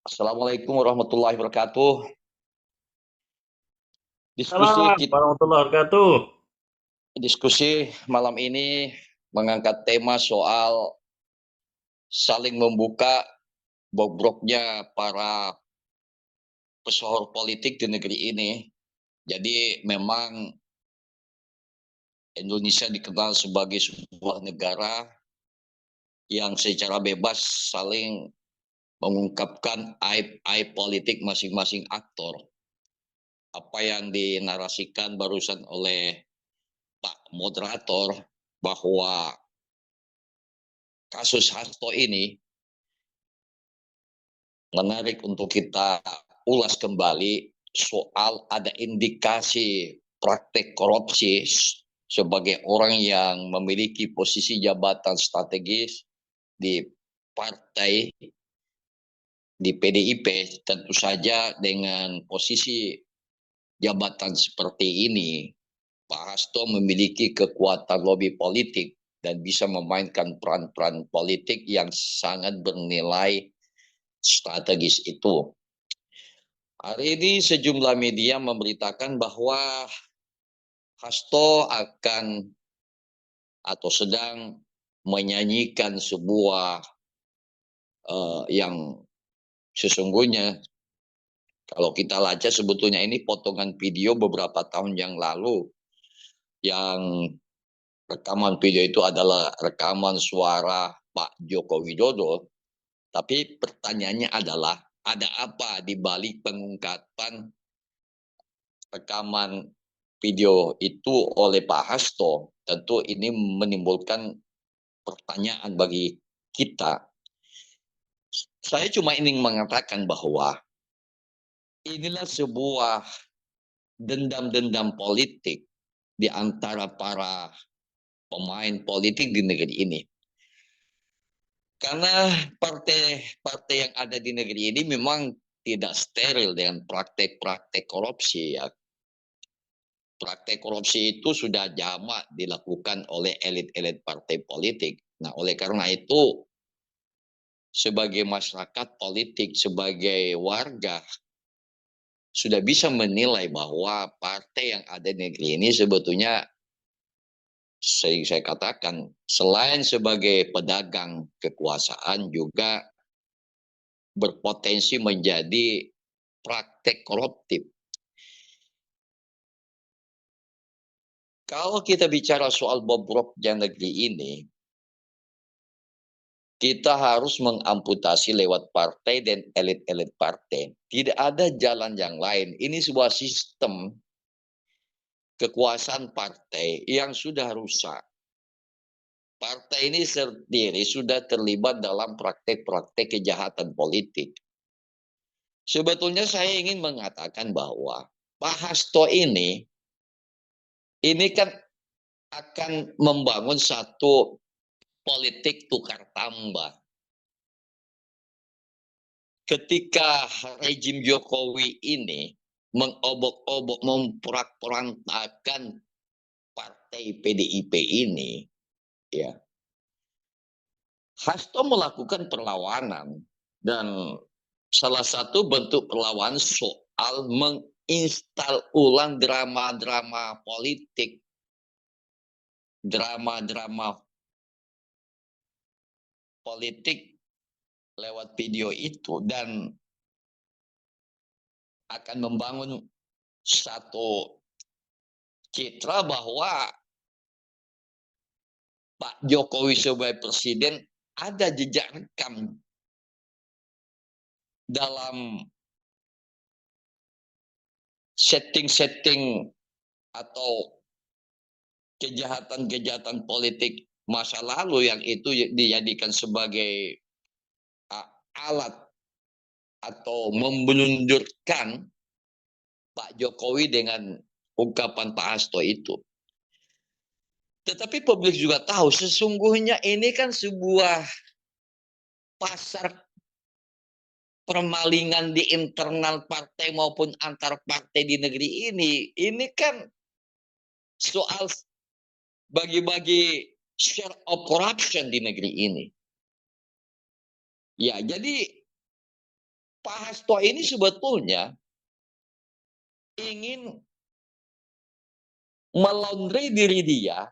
Assalamualaikum warahmatullahi wabarakatuh. Diskusi Salam warahmatullahi wabarakatuh. diskusi malam ini mengangkat tema soal saling membuka bobroknya para pesohor politik di negeri ini. Jadi memang Indonesia dikenal sebagai sebuah negara yang secara bebas saling mengungkapkan aib-aib politik masing-masing aktor. Apa yang dinarasikan barusan oleh Pak Moderator bahwa kasus Hasto ini menarik untuk kita ulas kembali soal ada indikasi praktek korupsi sebagai orang yang memiliki posisi jabatan strategis di partai di PDIP. Tentu saja dengan posisi jabatan seperti ini Pak Hasto memiliki kekuatan lobby politik dan bisa memainkan peran-peran politik yang sangat bernilai strategis itu. Hari ini sejumlah media memberitakan bahwa Hasto akan atau sedang menyanyikan sebuah yang sesungguhnya kalau kita baca sebetulnya ini potongan video beberapa tahun yang lalu yang rekaman video itu adalah rekaman suara Pak Joko Widodo. Tapi pertanyaannya adalah ada apa di balik pengungkapan rekaman video itu oleh Pak Hasto? Tentu ini menimbulkan pertanyaan bagi kita. Saya cuma ingin mengatakan bahwa inilah sebuah dendam-dendam politik di antara para pemain politik di negeri ini. Karena partai-partai yang ada di negeri ini memang tidak steril dengan praktek-praktek korupsi ya. Praktek korupsi itu sudah jamak dilakukan oleh elit-elit partai politik. Nah, oleh karena itu sebagai masyarakat politik, sebagai warga sudah bisa menilai bahwa partai yang ada di negeri ini sebetulnya saya katakan selain sebagai pedagang kekuasaan juga berpotensi menjadi praktek koruptif. Kalau kita bicara soal bobroknya negeri ini, kita harus mengamputasi lewat partai dan elit-elit partai. Tidak ada jalan yang lain. Ini sebuah sistem kekuasaan partai yang sudah rusak. Partai ini sendiri sudah terlibat dalam praktek-praktek kejahatan politik. Sebetulnya saya ingin mengatakan bahwa Pak Hasto ini kan akan membangun satu politik tukar tambah. Ketika rejim Jokowi ini mengobok-obok memperantakan partai PDIP ini, ya, Hasto melakukan perlawanan dan salah satu bentuk perlawanan soal menginstal ulang drama-drama politik, drama-drama politik lewat video itu dan akan membangun satu citra bahwa Pak Jokowi sebagai presiden ada jejak rekam dalam setting-setting atau kejahatan-kejahatan politik masa lalu yang itu dijadikan sebagai alat atau membelundurkan Pak Jokowi dengan ungkapan Pak Hasto itu. Tetapi publik juga tahu sesungguhnya ini kan sebuah pasar permalingan di internal partai maupun antar partai di negeri ini. Ini kan soal bagi-bagi share of corruption di negeri ini. Ya, jadi Pak Hasto ini sebetulnya ingin melaundry diri dia,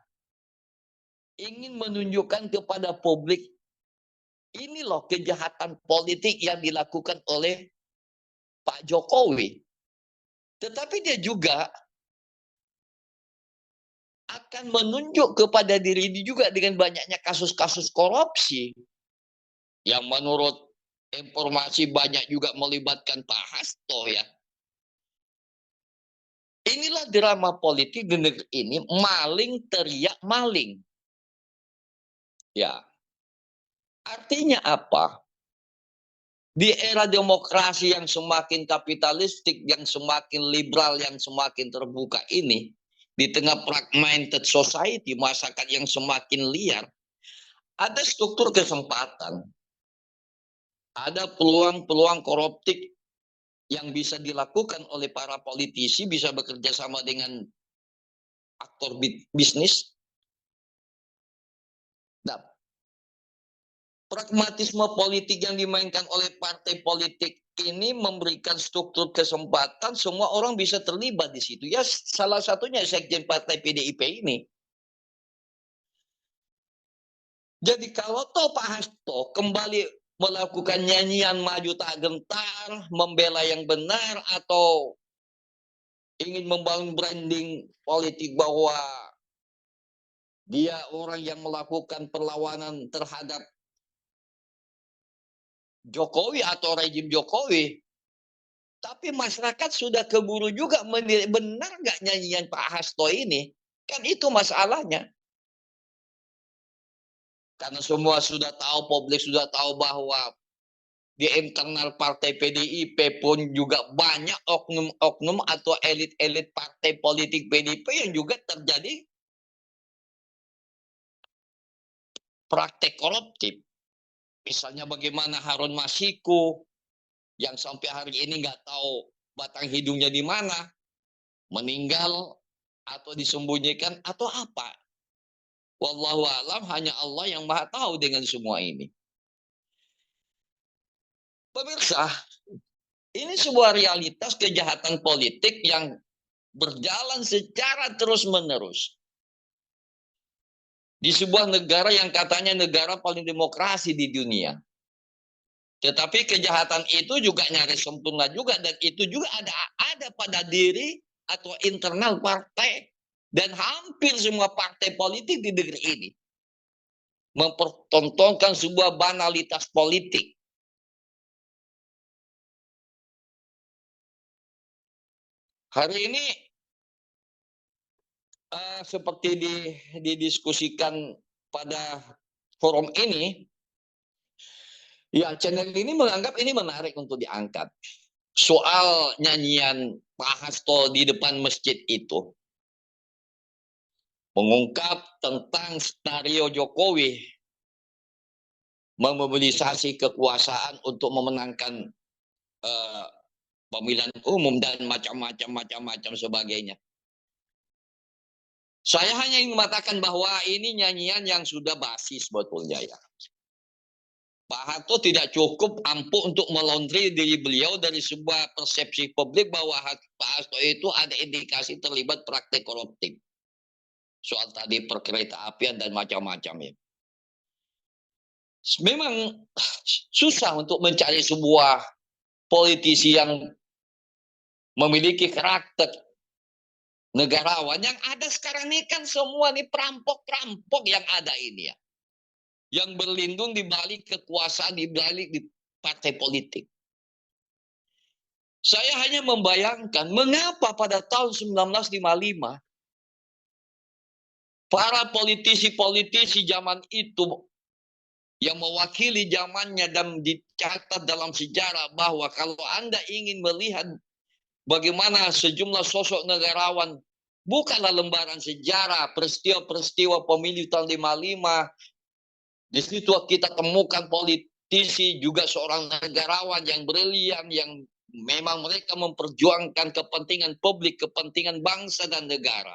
ingin menunjukkan kepada publik, ini loh kejahatan politik yang dilakukan oleh Pak Jokowi. Tetapi dia juga akan menunjuk kepada diri dia juga dengan banyaknya kasus-kasus korupsi yang menurut informasi banyak juga melibatkan Pak Hasto ya. Inilah drama politik di negeri ini, maling teriak maling. Ya. Artinya apa? Di era demokrasi yang semakin kapitalistik, yang semakin liberal, yang semakin terbuka ini, di tengah fragmented society, masyarakat yang semakin liar, ada struktur kesempatan, ada peluang-peluang koruptif yang bisa dilakukan oleh para politisi, bisa bekerja sama dengan aktor bisnis. Nah, pragmatisme politik yang dimainkan oleh partai politik ini memberikan struktur kesempatan semua orang bisa terlibat di situ. Ya, salah satunya sekjen partai PDIP ini. Jadi kalau toh Pak Hasto kembali melakukan nyanyian maju tak gentar, membela yang benar, atau ingin membangun branding politik bahwa dia orang yang melakukan perlawanan terhadap Jokowi atau rejim Jokowi, tapi masyarakat sudah keburu juga menilai benar nggak nyanyian Pak Hasto ini. Kan itu masalahnya. Karena semua sudah tahu, publik sudah tahu bahwa di internal partai PDIP pun juga banyak oknum-oknum atau elit-elit partai politik PDIP yang juga terjadi praktek koruptif. Misalnya bagaimana Harun Masiku yang sampai hari ini nggak tahu batang hidungnya di mana, meninggal atau disembunyikan atau apa. Wallahu alam, hanya Allah yang maha tahu dengan semua ini. Pemirsa, ini sebuah realitas kejahatan politik yang berjalan secara terus-menerus. Di sebuah negara yang katanya negara paling demokrasi di dunia. Tetapi kejahatan itu juga nyaris sempurna juga, dan itu juga ada pada diri atau internal partai, dan hampir semua partai politik di negeri ini mempertontonkan sebuah banalitas politik. Hari ini seperti didiskusikan pada forum ini, ya channel ini menganggap ini menarik untuk diangkat. Soal nyanyian Pak Hasto di depan masjid itu mengungkap tentang skenario Jokowi memobilisasi kekuasaan untuk memenangkan pemilihan umum dan macam-macam sebagainya. Saya hanya ingin mengatakan bahwa ini nyanyian yang sudah basi sebetulnya ya. Pak Hasto tidak cukup ampuh untuk melaundry diri beliau dari sebuah persepsi publik bahwa Pak Hasto itu ada indikasi terlibat praktek koruptif. Soal tadi perkereta apian dan macam-macam ya. Memang susah untuk mencari sebuah politisi yang memiliki karakter negarawan. Yang ada sekarang ini kan semua nih perampok-perampok yang ada ini ya. Yang berlindung di balik kekuasaan, di balik di partai politik. Saya hanya membayangkan mengapa pada tahun 1955 para politisi-politisi zaman itu yang mewakili zamannya dan dicatat dalam sejarah bahwa kalau Anda ingin melihat bagaimana sejumlah sosok negarawan, bukanlah lembaran sejarah, peristiwa-peristiwa pemilu tahun 55, di situ kita temukan politisi juga seorang negarawan yang brilian, yang memang mereka memperjuangkan kepentingan publik, kepentingan bangsa dan negara.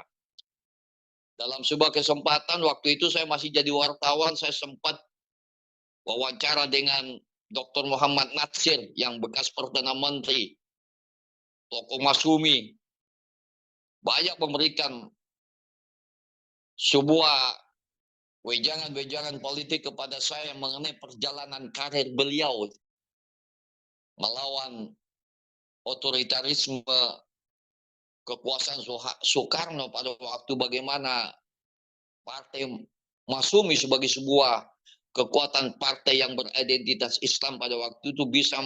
Dalam sebuah kesempatan waktu itu saya masih jadi wartawan, saya sempat wawancara dengan Dr. Muhammad Natsir yang bekas Perdana Menteri, tokoh Masumi, banyak memberikan sebuah wejangan-wejangan politik kepada saya mengenai perjalanan karir beliau melawan otoritarisme kekuasaan Soekarno pada waktu, bagaimana Partai Masumi sebagai sebuah kekuatan partai yang beridentitas Islam pada waktu itu bisa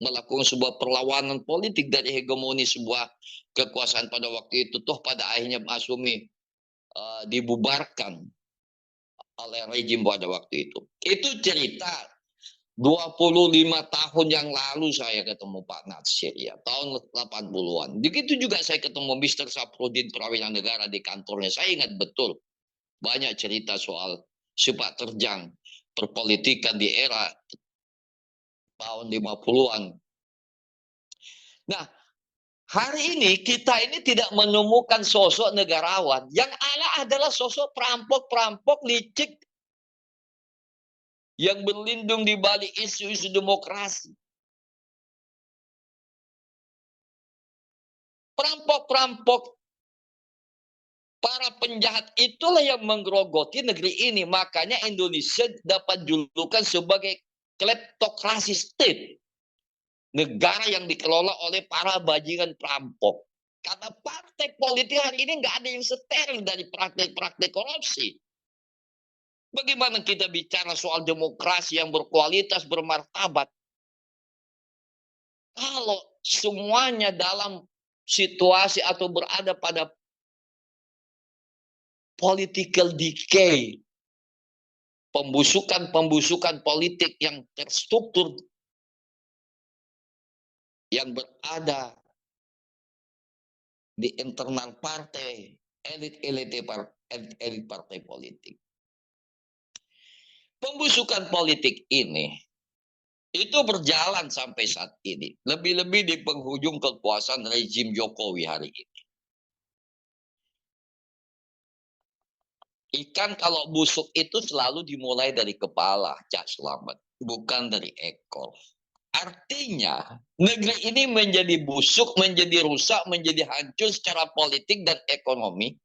melakukan sebuah perlawanan politik dari hegemoni sebuah kekuasaan pada waktu itu. Toh pada akhirnya Masumi dibubarkan oleh rejim pada waktu itu. Itu cerita 25 tahun yang lalu saya ketemu Pak Natsir, ya, tahun 80-an. Begitu juga saya ketemu Mr. Saprudin Prawira Negara di kantornya. Saya ingat betul banyak cerita soal sepak terjang perpolitikan di era tahun 50-an. Nah, hari ini kita ini tidak menemukan sosok negarawan. Yang ada adalah sosok perampok-perampok licik yang berlindung di balik isu-isu demokrasi. Perampok-perampok, para penjahat itulah yang menggerogoti negeri ini. Makanya Indonesia dapat julukan sebagai kleptokrasi state. Negara yang dikelola oleh para bajingan perampok. Karena partai politik hari ini nggak ada yang steril dari praktek-praktek korupsi. Bagaimana kita bicara soal demokrasi yang berkualitas, bermartabat, kalau semuanya dalam situasi atau berada pada political decay, pembusukan politik yang terstruktur, yang berada di internal partai, elit partai politik. Pembusukan politik ini itu berjalan sampai saat ini. Lebih-lebih di penghujung kekuasaan rejim Jokowi hari ini. Ikan kalau busuk itu selalu dimulai dari kepala, Cak Slamet, bukan dari ekor. Artinya, negeri ini menjadi busuk, menjadi rusak, menjadi hancur secara politik dan ekonomi,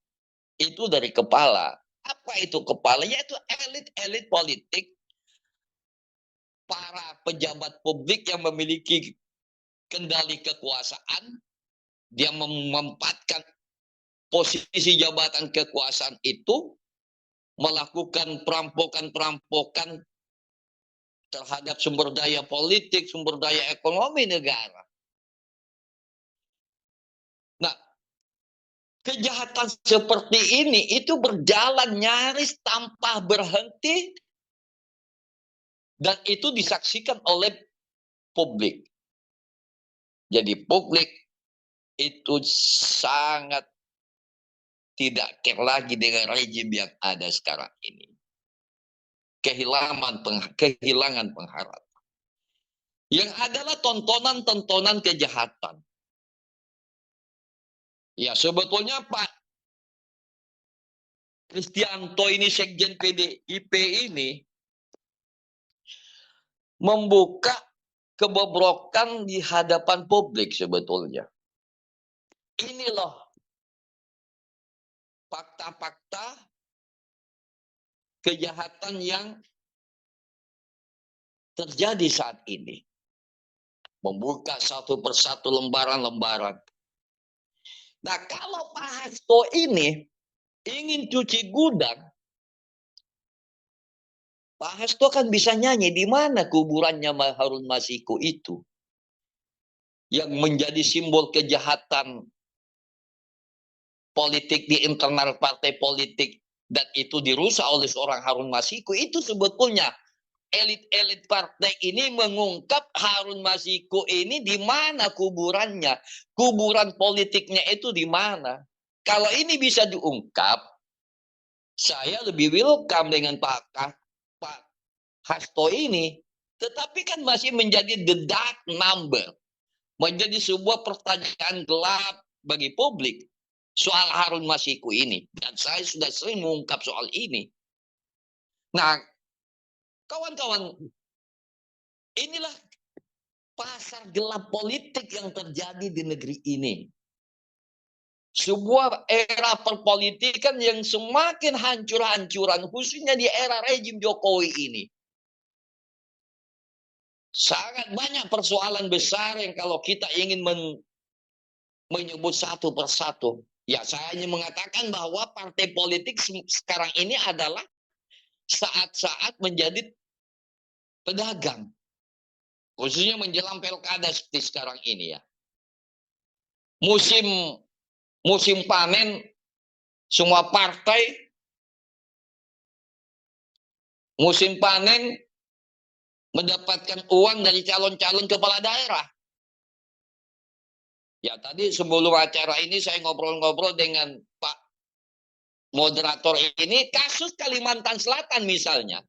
itu dari kepala. Apa itu kepala? Yaitu elit-elit politik, para pejabat publik yang memiliki kendali kekuasaan, dia memanfaatkan posisi jabatan kekuasaan itu, melakukan perampokan-perampokan terhadap sumber daya politik, sumber daya ekonomi negara. Nah, kejahatan seperti ini itu berjalan nyaris tanpa berhenti, dan itu disaksikan oleh publik. Jadi publik itu sangat tidak care lagi dengan rejim yang ada sekarang ini. Kehilangan pengharapan. Yang adalah tontonan-tontonan kejahatan. Ya, sebetulnya Pak Kristianto ini, Sekjen PDIP ini, membuka kebobrokan di hadapan publik sebetulnya. Ini loh fakta-fakta kejahatan yang terjadi saat ini. Membuka satu persatu lembaran-lembaran. Nah, kalau Pak Hasto ini ingin cuci gudang, Pak Hasto kan bisa nyanyi di mana kuburannya Harun Masiku itu, yang menjadi simbol kejahatan politik di internal partai politik, dan itu dirusak oleh seorang Harun Masiku. Itu sebetulnya elit-elit partai ini mengungkap Harun Masiku ini di mana kuburannya, kuburan politiknya itu di mana. Kalau ini bisa diungkap, saya lebih welcome dengan Pak Hasto ini. Tetapi kan masih menjadi the dark number, menjadi sebuah pertanyaan gelap bagi publik soal Harun Masiku ini. Dan saya sudah sering mengungkap soal ini. Nah, kawan-kawan, Inilah pasar gelap politik yang terjadi di negeri ini. Sebuah era perpolitikan yang semakin hancur-hancuran, khususnya di era rejim Jokowi ini. Sangat banyak persoalan besar yang kalau kita ingin menyebut satu persatu. Ya, saya hanya mengatakan bahwa partai politik sekarang ini adalah saat-saat menjadi pedagang. Khususnya menjelang pilkada seperti sekarang ini ya. Musim panen, semua partai musim panen mendapatkan uang dari calon-calon kepala daerah. Ya, tadi sebelum acara ini saya ngobrol-ngobrol dengan Pak moderator ini, kasus Kalimantan Selatan misalnya.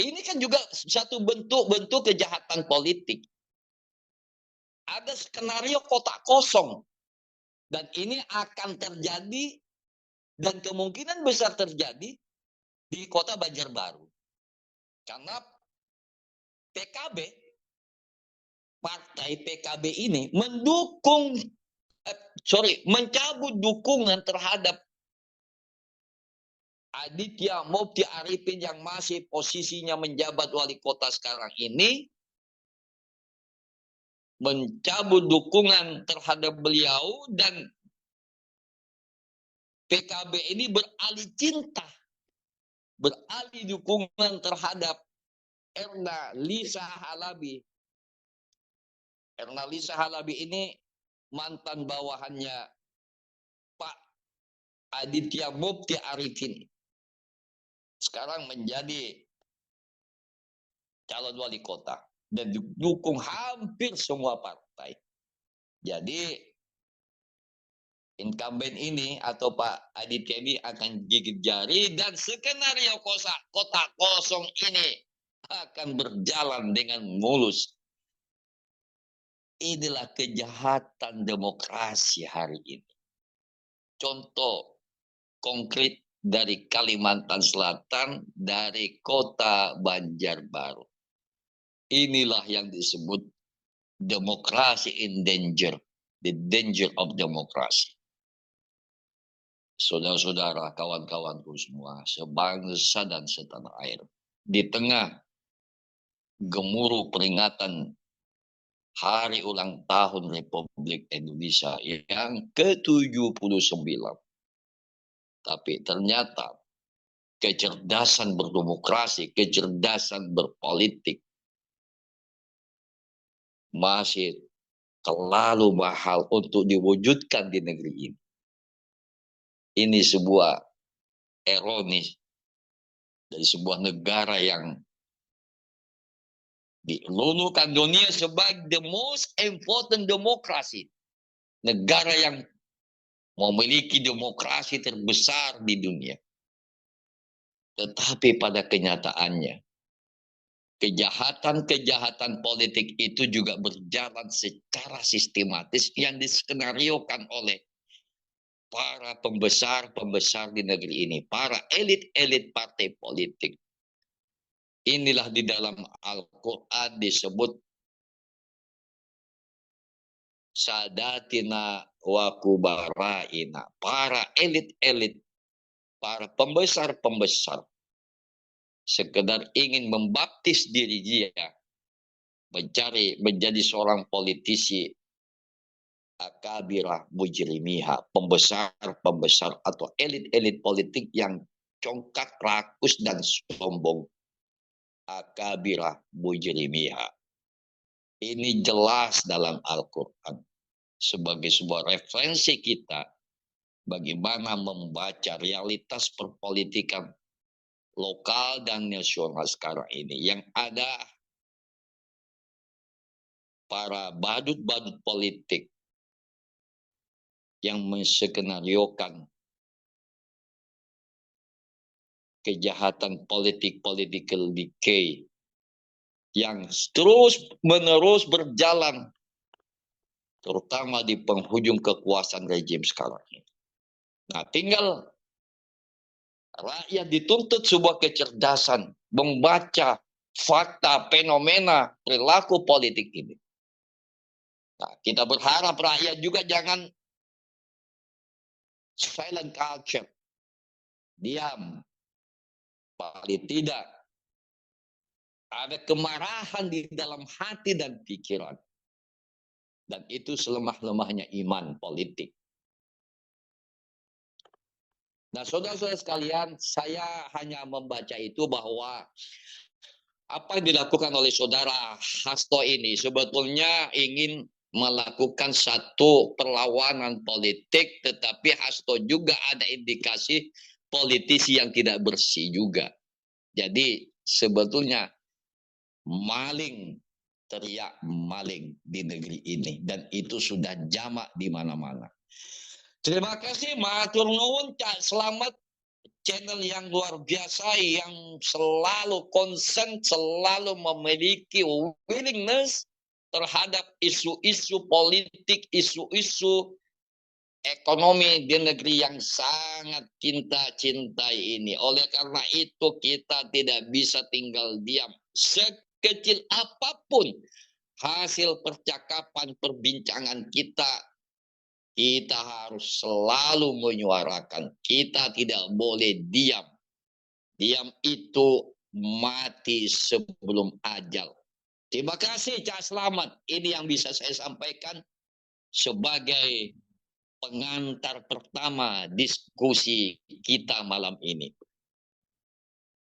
Ini kan juga satu bentuk kejahatan politik. Ada skenario kotak kosong. Dan ini akan terjadi dan kemungkinan besar terjadi di kota Banjarbaru. Karena PKB, partai PKB ini mencabut dukungan terhadap Aditya Mukti Arifin yang masih posisinya menjabat wali kota sekarang ini, mencabut dukungan terhadap beliau, dan PKB ini beralih dukungan terhadap Erna Lisa Halabi. Erna Lisa Halabi ini mantan bawahannya Pak Aditya Mukti Arifin. Sekarang menjadi calon wali kota dan didukung hampir semua partai. Jadi incumbent ini atau Pak Aditya ini akan gigit jari dan skenario kotak kosong ini akan berjalan dengan mulus. Inilah kejahatan demokrasi hari ini. Contoh konkret dari Kalimantan Selatan, dari kota Banjarbaru. Inilah yang disebut demokrasi in danger, the danger of democracy. Saudara-saudara, kawan-kawanku semua, sebangsa dan setanah air, di tengah gemuruh peringatan Hari Ulang Tahun Republik Indonesia yang ke-79. Tapi ternyata kecerdasan berdemokrasi, kecerdasan berpolitik masih terlalu mahal untuk diwujudkan di negeri ini. Ini sebuah ironis dari sebuah negara yang dilulukan dunia sebagai the most important democracy. Negara yang memiliki demokrasi terbesar di dunia. Tetapi pada kenyataannya, kejahatan-kejahatan politik itu juga berjalan secara sistematis yang diskenariokan oleh para pembesar-pembesar di negeri ini, para elit-elit partai politik. Inilah di dalam Al-Quran disebut sadatina wa kubaraina, para elit-elit, para pembesar-pembesar sekedar ingin membaptis diri dia menjadi seorang politisi akabirah mujrimiha, pembesar-pembesar atau elit-elit politik yang congkak, rakus, dan sombong. Akabirah mujrimiha. Ini jelas dalam Al-Quran sebagai sebuah referensi kita bagaimana membaca realitas perpolitikan lokal dan nasional sekarang ini. Yang ada para badut-badut politik yang menskenariokan kejahatan political decay yang terus-menerus berjalan, terutama di penghujung kekuasaan rejim sekarang ini. Nah, tinggal rakyat dituntut sebuah kecerdasan, membaca fakta, fenomena, perilaku politik ini. Nah, kita berharap rakyat juga jangan silent culture, diam. Paling tidak ada kemarahan di dalam hati dan pikiran. Dan itu selemah-lemahnya iman politik. Nah, saudara-saudara sekalian, saya hanya membaca itu bahwa apa yang dilakukan oleh saudara Hasto ini sebetulnya ingin melakukan satu perlawanan politik, tetapi Hasto juga ada indikasi politisi yang tidak bersih juga. Jadi sebetulnya maling, teriak maling di negeri ini, dan itu sudah jamak di mana-mana. Terima kasih matur nuwun, Cak Slamet, channel yang luar biasa yang selalu concern, selalu memiliki willingness terhadap isu-isu politik, isu-isu ekonomi di negeri yang sangat kita cintai ini. Oleh karena itu kita tidak bisa tinggal diam. Sekecil apapun hasil percakapan, perbincangan kita, kita harus selalu menyuarakan. Kita tidak boleh diam. Diam itu mati sebelum ajal. Terima kasih Cak Slamet. Ini yang bisa saya sampaikan sebagai pengantar pertama diskusi kita malam ini.